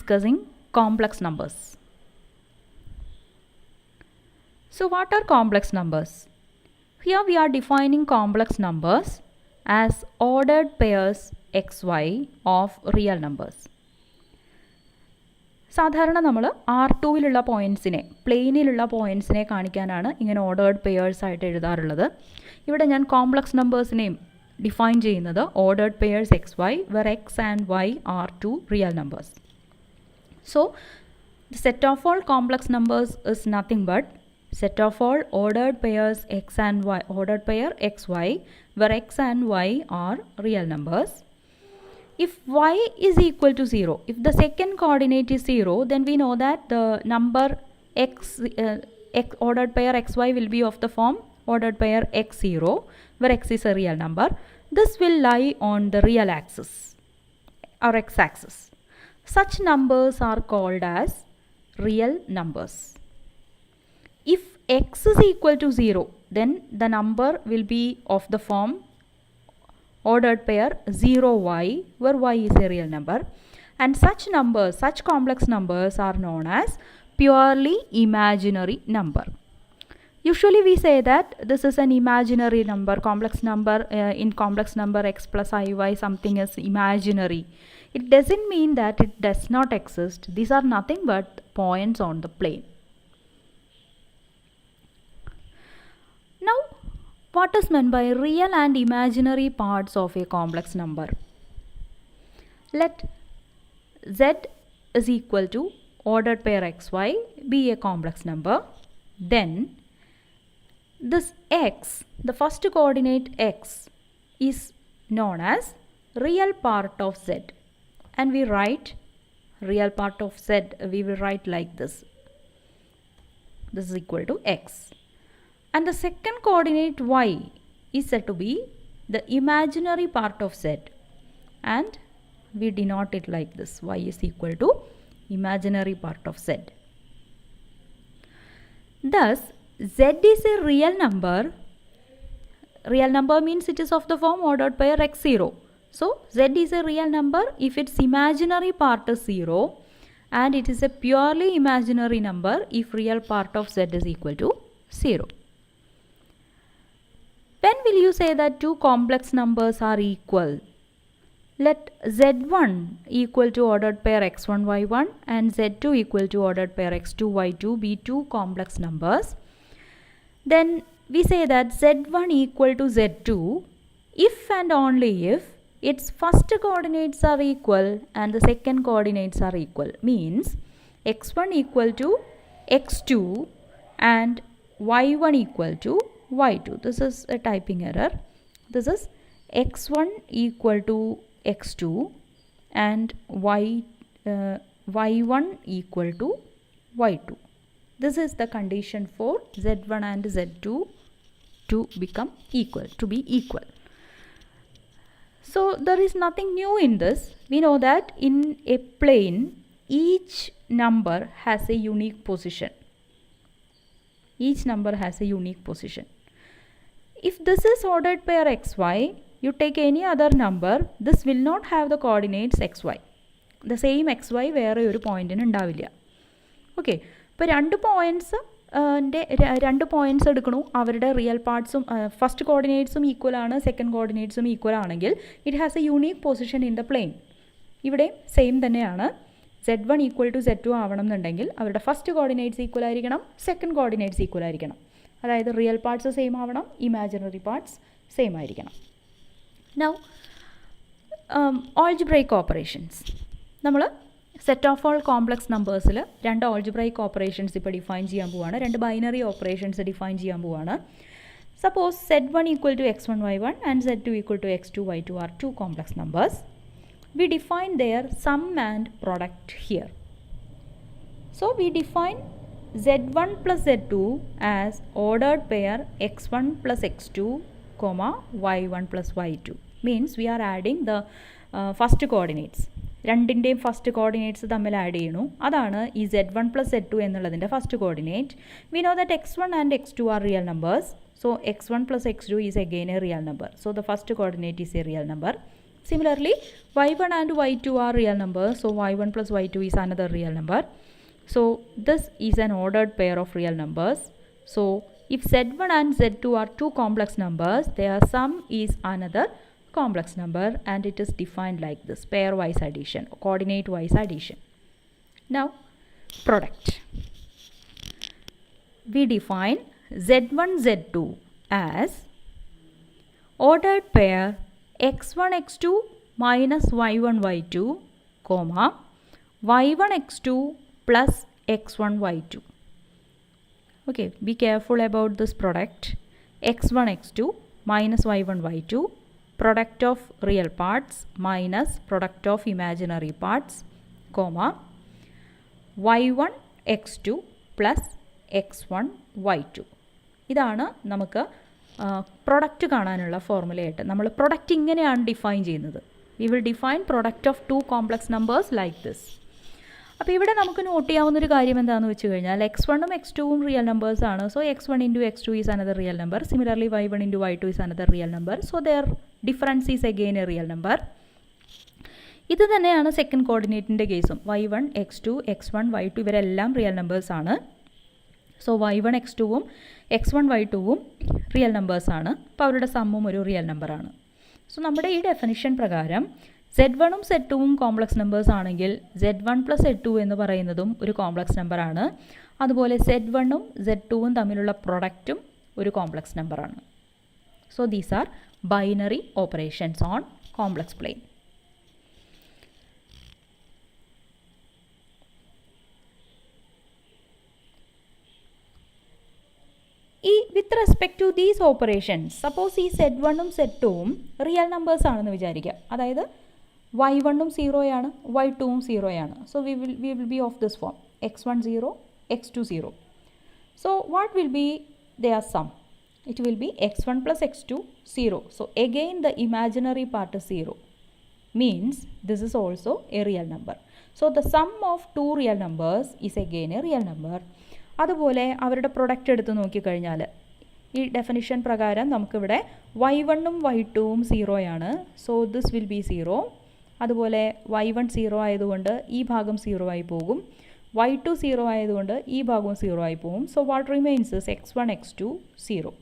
discussing complex numbers. So what are complex numbers? Here we are defining complex numbers as ordered pairs xy of real numbers. സാധാരണ നമ്മൾ R2-ലുള്ള പോയിൻറ്റ്സിനെ പ്ലെയിനിലുള്ള പോയിൻറ്റ്സിനെ കാണിക്കാനാണ് ഇങ്ങനെ ordered pairs ആയിട്ട് എഴുതാറുള്ളത്. ഇവിടെ ഞാൻ complex നമ്പേഴ്സിനെയും define ചെയ്യുന്നത് ordered pairs xy where x and y are two real numbers. So the set of all complex numbers is nothing but set of all ordered pairs x and y, ordered pair xy where x and y are real numbers. If y is equal to 0, if the second coordinate is 0, then we know that the number x ordered pair xy will be of the form ordered pair x0 where x is a real number. This will lie on the real axis or x-axis. Such numbers are called as real numbers. If x is equal to 0, then the number will be of the form ordered pair 0y where y is a real number, and such numbers, such complex numbers are known as purely imaginary number. Usually we say that this is an imaginary number, complex number. In complex number x plus iy something is imaginary. It doesn't mean that it does not exist. These are nothing but points on the plane. Now what is meant by real and imaginary parts of a complex number? Let z is equal to ordered pair xy be a complex number. Then this x, the first coordinate x, is known as real part of z, and we write real part of z, we will write like this. This is equal to x. And the second coordinate y is said to be the imaginary part of z, and we denote it like this: y is equal to imaginary part of z. Thus z is a real number. Real number means it is of the form ordered pair x0. So z is a real number if its imaginary part is 0, and it is a purely imaginary number if real part of z is equal to 0. When will you say that two complex numbers are equal? Let z1 equal to ordered pair x1 y1 and z2 equal to ordered pair x2 y2 be two complex numbers. Then we say that z1 equal to z2 if and only if its first coordinates are equal and the second coordinates are equal. Means x1 equal to x2 and y1 equal to y2. This is a typing error. This is x1 equal to x2 and y1 equal to y2. This is the condition for z1 and z2 to become equal, to be equal. So there is nothing new in this. We know that in a plane each number has a unique position. Each number has a unique position. If this is ordered pair xy, you take any other number, this will not have the coordinates xy. The same xy വേറെ ഒരു പോയിന്റിന് ഉണ്ടാവില്ല. Okay, ഇപ്പോൾ രണ്ട് points എടുക്കണു, അവരുടെ real പാർട്സും first കോർഡിനേറ്റ്സും equal ആണ്, second കോർഡിനേറ്റ്സും equal ആണെങ്കിൽ it has A unique position in the plain. ഇവിടെ സെയിം തന്നെയാണ്. z1 ഈക്വൽ ടു z2 ആവണം എന്നുണ്ടെങ്കിൽ അവരുടെ ഫസ്റ്റ് കോർഡിനേറ്റ്സ് ഈക്വൽ ആയിരിക്കണം, സെക്കൻഡ് കോർഡിനേറ്റ്സ് ഈക്വൽ ആയിരിക്കണം. അതായത് റിയൽ പാർട്സ് സെയിം ആവണം, ഇമാജിനറി പാർട്സ് സെയിം ആയിരിക്കണം. Now algebraic operations. നമ്മൾ സെറ്റ് ഓഫ് ഓൾ കോംപ്ലക്സ് നമ്പേഴ്സിൽ രണ്ട് ഓൾജിബ്രൈക്ക് ഓപ്പറേഷൻസ് ഇപ്പോൾ ഡിഫൈൻ ചെയ്യാൻ പോവുകയാണ്, രണ്ട് ബൈനറി ഓപ്പറേഷൻസ് ഡിഫൈൻ ചെയ്യാൻ പോവുകയാണ്. Suppose z1 equal to x1 y1 and z2 equal to x2 y2 are two complex numbers. We define their sum and product here. So we define z1 plus z2 as ordered pair x1 plus x2 comma y1 plus y2. Means we are adding the first coordinates. രണ്ടിൻ്റെയും first coordinates തമ്മിൽ add ചെയ്യണു. അതാണ് ഈ z1 plus z2 എന്നുള്ളതിൻ്റെ first coordinate. We know that x1 and x2 are real numbers. So x1 plus x2 is again a real number. So the first coordinate is a real number. Similarly, y1 and y2 are real numbers, so y1 plus y2 is another real number. So this is an ordered pair of real numbers. So if z1 and z2 are two complex numbers, their sum is another complex number, and it is defined like this: pairwise addition, coordinate wise addition. Now product. We define z1 z2 as ordered pair x1 x2 minus y1 y2, comma y1 x2 plus x1 y2. Okay, be careful about this product. x1 x2 minus y1 y2, product of real parts minus product of imaginary parts, comma y1 x2 plus x1 y2. ഇതാണ് നമുക്ക് product കാണാനുള്ള ഫോർമുലയായിട്ട് നമ്മൾ product ഇങ്ങനെയാണ് define ചെയ്യുന്നത്. We will define product of two complex numbers like this. അപ്പോൾ ഇവിടെ നമുക്ക് note ചെയ്യാവുന്നൊരു കാര്യം എന്താണെന്ന് വെച്ച് കഴിഞ്ഞാൽ x1ഉം x2ഉം റിയൽ നമ്പേഴ്സ് ആണ്. So x1 into x2 is another real number. Similarly y1 into y2 is another real number. So their difference is again a real number. ഇത് തന്നെയാണ് സെക്കൻഡ് കോർഡിനേറ്റിൻ്റെ കേസും. y1 x2 x1 y2 ഇവരെല്ലാം real numbers ആണ്. So y1 x2ഉം x1 y2ഉം real നമ്പേഴ്സാണ്. അപ്പോൾ അവരുടെ സമ്മും ഒരു റിയൽ നമ്പറാണ്. സോ നമ്മുടെ ഈ ഡെഫിനിഷൻ പ്രകാരം z1ഉം z2ഉം കോംപ്ലക്സ് നമ്പേഴ്സ് ആണെങ്കിൽ z1 പ്ലസ് z2 എന്ന് പറയുന്നതും ഒരു കോംപ്ലക്സ് നമ്പറാണ്. അതുപോലെ z1ഉം z2ഉം തമ്മിലുള്ള പ്രൊഡക്റ്റും ഒരു കോംപ്ലക്സ് നമ്പറാണ്. So these are binary operations on complex plane. ഈ with respect to these operations, suppose ഈ z1ഉം z2ഉം റിയൽ നമ്പേഴ്സ് ആണെന്ന് വിചാരിക്കുക. അതായത് y1ഉം 0 y2ഉം 0. So we will be of this form: x1 0 x2 0. So what will be their sum? It will be x1 plus x2 0. So again the imaginary part is 0. Means this is also a real number. So the sum of two real numbers is again a real number. അതുപോലെ അവരുടെ product എടുത്ത് നോക്കിക്കഴിഞ്ഞാൽ ഈ definition പ്രകാരം നമുക്കിവിടെ y1ഉം y2ഉം 0. So this will be 0. അതുപോലെ y1 0 ആയതുകൊണ്ട് ഈ ഭാഗം 0 ആയി പോകും. y2 0 ആയതുകൊണ്ട് ഈ ഭാഗവും 0 ആയി പോകും. So what remains is x1 x2 0.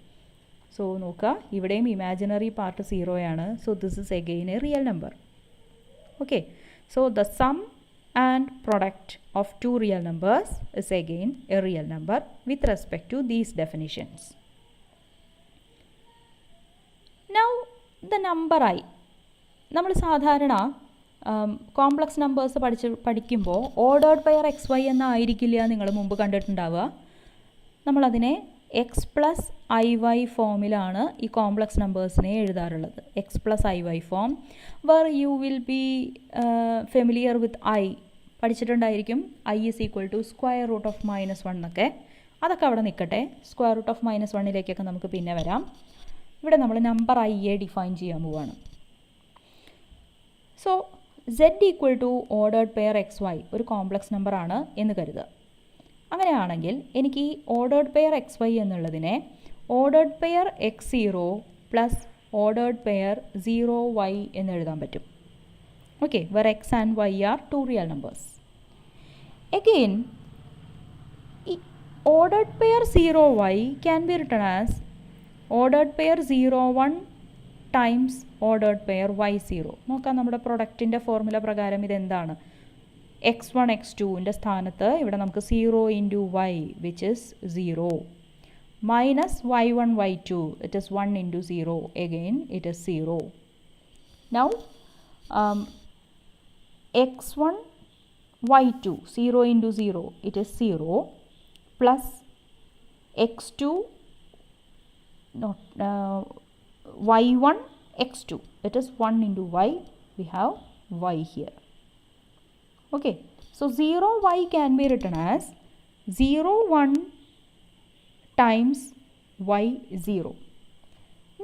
So നോക്കുക, ഇവിടെയും imaginary part 0. So this is again a real number. Okay, so the sum and product of two real numbers is again a real number with respect to these definitions. Now the number I. നമ്മൾ സാധാരണ complex numbers പഠിക്കുമ്പോൾ ordered pair X Y എന്നായിരിക്കില്ല നിങ്ങൾ മുമ്പ് കണ്ടിട്ടുണ്ടാവുക. നമ്മളതിനെ X plus I Y ഫോമിലാണ് ഈ complex നമ്പേഴ്സിനെ എഴുതാറുള്ളത്. എക്സ് പ്ലസ് ഐ വൈ ഫോം, where you will be familiar with I, പഠിച്ചിട്ടുണ്ടായിരിക്കും. I is equal to square root of -1 എന്നൊക്കെ. അതൊക്കെ അവിടെ നിൽക്കട്ടെ. സ്ക്വയർ റൂട്ട് ഓഫ് -1 നമുക്ക് പിന്നെ വരാം. ഇവിടെ നമ്മൾ നമ്പർ ഐയെ ഡിഫൈൻ ചെയ്യാൻ പോവുകയാണ്. So z equal to ordered pair X Y ഒരു കോംപ്ലക്സ് നമ്പറാണ് എന്ന് കരുതുക. അങ്ങനെയാണെങ്കിൽ എനിക്ക് ഈ ഓർഡേർഡ് പെയർ എക്സ് വൈ എന്നുള്ളതിനെ ordered pair x0 plus ordered pair 0y എന്ന് എഴുതാൻ പറ്റും. Okay, where X and Y are two real numbers. Again ഈ ordered pair 0y can be written as ordered pair 01 times ordered pair y0. നോക്കാം നമ്മുടെ പ്രൊഡക്റ്റിൻ്റെ formula പ്രകാരം ഇതെന്താണ്? x1 x2ൻ്റെ സ്ഥാനത്ത് ഇവിടെ നമുക്ക് 0 into y which is 0 minus y1 y2 it is 1 into 0 again it is 0. Now x1 y2 0 into 0 it is 0 plus x2 y1 x2 it is 1 into y, we have y here. Okay, so 0y can be written as 01 times y0.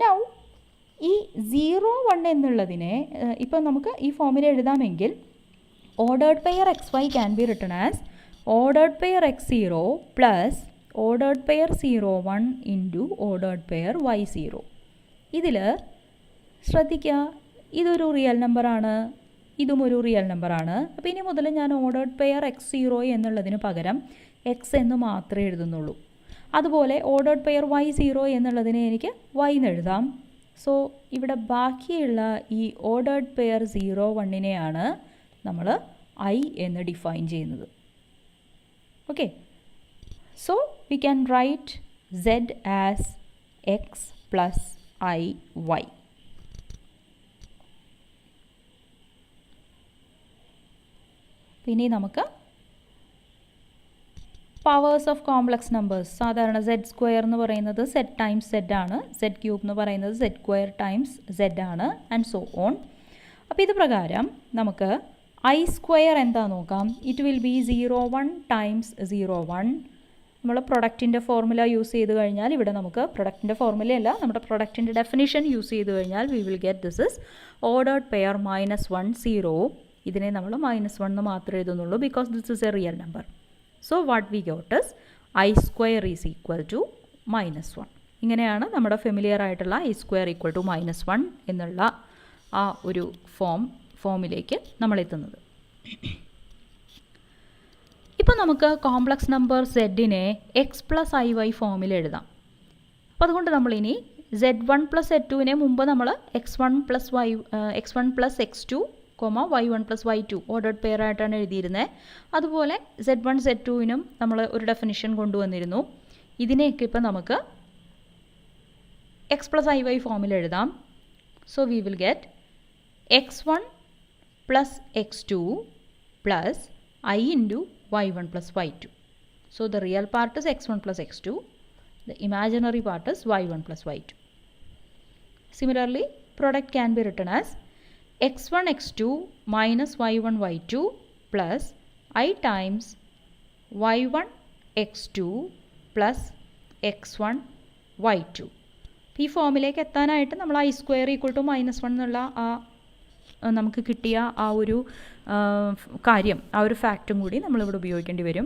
Now ഈ 01 എന്നുള്ളതിനെ ഇപ്പോൾ നമുക്ക് ഈ ഫോമിൽ എഴുതാമെങ്കിൽ ordered pair X Y can be written as ordered pair x0 plus ordered pair 01 into ordered pair y0. ഇതിൽ ശ്രദ്ധിക്കുക, ഇതൊരു റിയൽ നമ്പറാണ്, ഇതും ഒരു റിയൽ നമ്പറാണ്. അപ്പോൾ ഇനി മുതൽ ഞാൻ ഓർഡേർഡ് പെയർ x0 എന്നുള്ളതിന് പകരം x എന്ന് മാത്രമേ എഴുതുന്നുള്ളൂ. അതുപോലെ ഓർഡേർഡ് പെയർ y0 എന്നുള്ളതിനെ എനിക്ക് y എന്ന് എഴുതാം. സോ ഇവിടെ ബാക്കിയുള്ള ഈ ഓർഡേർഡ് പെയർ 0, 1നെയാണ് നമ്മൾ I എന്ന് ഡിഫൈൻ ചെയ്യുന്നത്. Okay, so we can write z as x plus I y. ഇനി നമുക്ക് പവേഴ്സ് ഓഫ് കോംപ്ലക്സ് നമ്പേഴ്സ്, സാധാരണ z² എന്ന് പറയുന്നത് z ടൈംസ് z ആണ്, z³ എന്ന് പറയുന്നത് z² z ആണ്, ആൻഡ് സോ ഓൺ. അപ്പോൾ ഇത് പ്രകാരം നമുക്ക് I² എന്താ നോക്കാം. It will B 0,1 times 0,1. നമ്മൾ പ്രൊഡക്റ്റിൻ്റെ ഫോർമുല യൂസ് ചെയ്ത് കഴിഞ്ഞാൽ, ഇവിടെ നമുക്ക് പ്രൊഡക്റ്റിൻ്റെ ഫോർമുലയല്ല, നമ്മുടെ പ്രൊഡക്റ്റിൻ്റെ ഡെഫിനിഷൻ യൂസ് ചെയ്ത് കഴിഞ്ഞാൽ we will get this is ordered pair -1 0. ഇതിനെ നമ്മൾ -1 എന്ന് മാത്രമേ എഴുതുന്നുള്ളൂ, because this is a real number. So what we got is I² is equal to -1. ഇങ്ങനെയാണ് നമ്മുടെ ഫെമിലിയർ ആയിട്ടുള്ള I² ഈക്വൽ ടു -1 എന്നുള്ള ആ ഒരു ഫോമിലേക്ക് നമ്മൾ എത്തുന്നത്. ഇപ്പോൾ നമുക്ക് കോംപ്ലക്സ് നമ്പർ z-നെ x പ്ലസ് IY ഫോമിൽ എഴുതാം. അപ്പോൾ അതുകൊണ്ട് നമ്മളിനി z1 പ്ലസ് z2നെ മുമ്പ് നമ്മൾ x1 plus x2, y1 plus y2 ordered pair ആയിട്ടാണ് എഴുതിയിരുന്നത്. അതുപോലെ z1 z2നും നമ്മൾ ഒരു ഡെഫിനിഷൻ കൊണ്ടുവന്നിരുന്നു. ഇതിനെയൊക്കെ ഇപ്പോൾ നമുക്ക് x പ്ലസ് IY ഫോമിൽ എഴുതാം. So we will get x1 plus x2 plus I into y1 plus y2. So the real part is x1 plus x2. The imaginary part is y1 plus y2. Similarly, product can be written as x1 x2 minus y1 y2 plus I times y1 x2 plus x1 y2. ഈ ഫോമിലേക്ക് എത്താനായിട്ട് നമ്മൾ I² equal to -1 എന്നുള്ള നമുക്ക് കിട്ടിയ ആ ഒരു കാര്യം, ആ ഒരു ഫാക്റ്റും കൂടി നമ്മളിവിടെ ഉപയോഗിക്കേണ്ടി വരും.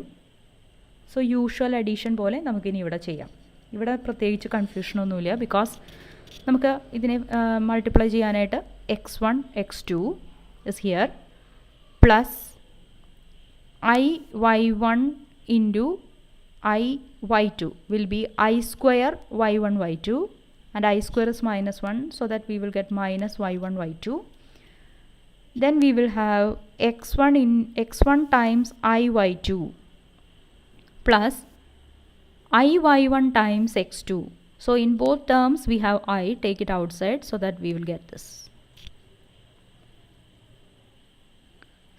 സോ യൂഷ്വൽ അഡീഷൻ പോലെ നമുക്കിനി ഇവിടെ ചെയ്യാം. ഇവിടെ പ്രത്യേകിച്ച് കൺഫ്യൂഷനൊന്നുമില്ല, ബിക്കോസ് നമുക്ക് ഇതിനെ മൾട്ടിപ്ലൈ ചെയ്യാനായിട്ട് x1 x2 is here plus y1 into y2 will be I² y1 y2, and I² is -1, so that we will get minus y1 y2. Then we will have x1 times IY2 plus IY1 times x2. So in both terms we have I, take it outside, so that we will get this.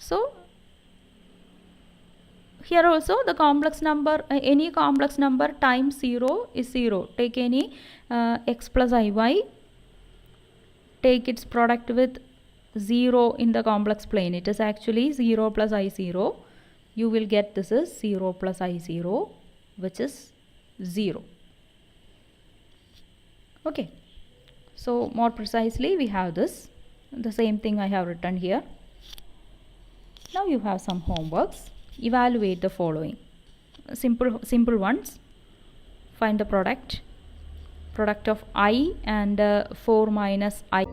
So here also the complex number, any complex number times 0 is 0. Take any x plus IY, take its product with 0 in the complex plane. It is actually 0 plus I0. You will get this is 0 plus I0, which is 0. Okay, so more precisely we have this, the same thing I have written here. Now you have some homeworks. Evaluate the following. Simple ones. Find the product of I and 4 minus I.